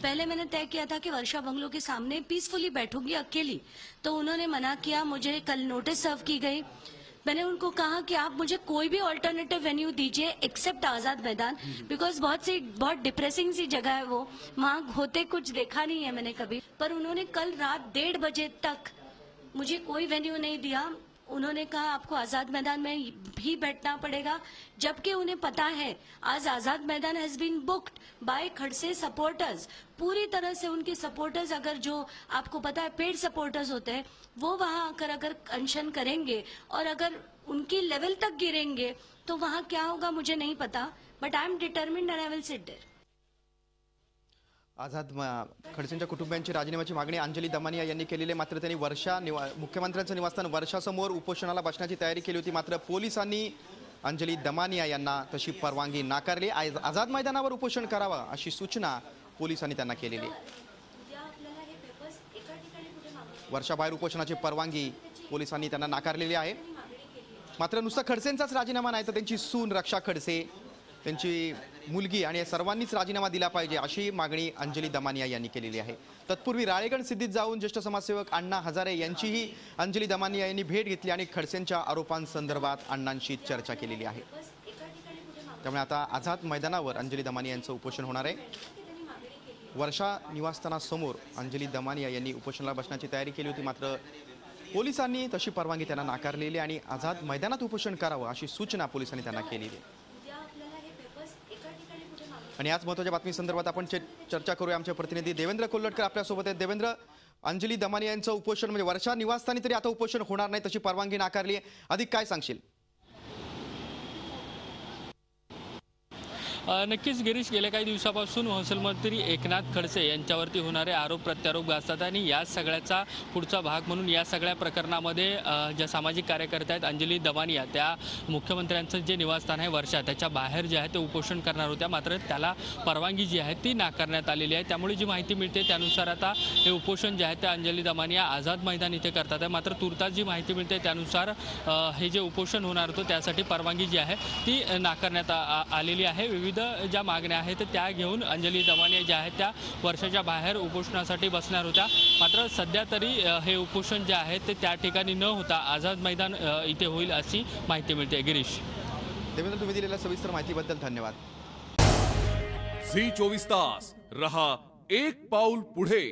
पहले मैंने तय किया था कि वर्षा बंगलो के सामने पीसफुली बैठूंगी अकेली, तो उन्होंने मना किया। मुझे कल नोटिस सर्व की गई। मैंने उनको कहा कि आप मुझे कोई भी ऑल्टरनेटिव वेन्यू दीजिए एक्सेप्ट आजाद मैदान, बिकॉज बहुत डिप्रेसिंग सी जगह है वो, वहां होते कुछ देखा नहीं है मैंने कभी। पर उन्होंने कल रात 1:30 बजे तक मुझे कोई वेन्यू नहीं दिया। उन्होंने कहा आपको आजाद मैदान में भी बैठना पड़ेगा, जबकि उन्हें पता है आज Azad Maidan has been booked by Khadse supporters. पूरी तरह से उनके सपोर्टर्स, अगर जो आपको पता है पेड सपोर्टर्स होते हैं, वो वहां आकर अगर अनशन करेंगे और अगर उनकी लेवल तक गिरेंगे तो वहां क्या होगा मुझे नहीं पता, but I am determined and I will sit there. Azad खडसेंच्या कुटुंबियांची राजीनाम्याची मागणी अंजली दमानिया यांनी केलेली, मात्र त्यांनी मुख्यमंत्र्यांचं निवासस्थान वर्षासमोर उपोषणाला बसण्याची तयारी केली होती, मात्र पोलिसांनी अंजली दमानिया यांना तशी परवानगी नाकारली। आझाद मैदानावर उपोषण करावं अशी सूचना पोलिसांनी त्यांना केलेली आहे। वर्षाबाहेर उपोषणाची परवानगी पोलिसांनी त्यांना नाकारलेली आहे। मात्र नुसता खडसेंचाच राजीनामा नाही तर त्यांची सून रक्षा खडसे, त्यांची मुलगी आणि सर्वांनीच राजीनामा दिला पाहिजे अशी मागणी अंजली दमानिया यांनी केलेली आहे। तत्पूर्वी राळेगण सिद्धीत जाऊन ज्येष्ठ समाजसेवक अण्णा हजारे यांचीही अंजली दमानिया यांनी भेट घेतली आणि खडसेंच्या आरोपांसंदर्भात अण्णांशी चर्चा केलेली आहे। त्यामुळे आता आझाद मैदानावर अंजली दमानिया यांचं उपोषण होणार आहे। वर्षा निवासस्थानासमोर अंजली दमानिया यांनी उपोषणाला बसण्याची तयारी केली होती, मात्र पोलिसांनी तशी परवानगी त्यांना नाकारलेली आणि आझाद मैदानात उपोषण करावं अशी सूचना पोलिसांनी त्यांना केलेली आहे। आणि आज महत्त्वाच्या बातमी संदर्भात आपण चर्चा करूया। आमचे प्रतिनिधी देवेंद्र कोल्हटकर आपल्या सोबत आहेत। देवेंद्र, अंजली दमानिया यांचं उपोषण म्हणजे वर्षा निवासस्थानी तरी आता उपोषण होणार नाही तशी परवानगी नाकारली आहे, अधिक काय सांगशील? नक्कीच गिरीश, गेल्या काही दिवसापासून महसूल मंत्री एकनाथ खडसे यांच्यावरती होणारे आरोप प्रत्यारोप गाजतात आणि या सगळ्याचा पुढचा भाग म्हणून या सगळ्या प्रकरणामध्ये ज्या सामाजिक कार्यकर्त्या आहेत अंजली दमानिया, त्या मुख्यमंत्र्यांचं जे निवासस्थान आहे वर्षा त्याच्या बाहेर जे आहे ते उपोषण करणार होत्या, मात्र त्याला परवानगी जी आहे ती नाकारण्यात आलेली आहे। त्यामुळे जी माहिती मिळते त्यानुसार आता हे उपोषण जे आहे ते अंजली दमानिया आझाद मैदान इथे करतात आहे। मात्र तुर्तास जी माहिती मिळते त्यानुसार हे जे उपोषण होणार होतं त्यासाठी परवानगी जी आहे ती नाकारण्यात आलेली आहे। विविध ज्या मागण्या आहेत त्या घेऊन अंजली दमानिया ज्या आहेत त्या वर्षाच्या बाहेर उपोषणासाठी बसणार होत्या, मात्र सध्या तरी हे उपोषण जे आहे ते त्या ठिकाणी न होता आझाद मैदान इथे होईल अशी माहिती मिळते। गिरीश, देवेंद्र, तुम्ही दिलेल्या सविस्तर माहितीबद्दल धन्यवाद। झी 24 तास रहा एक पाऊल पुढे।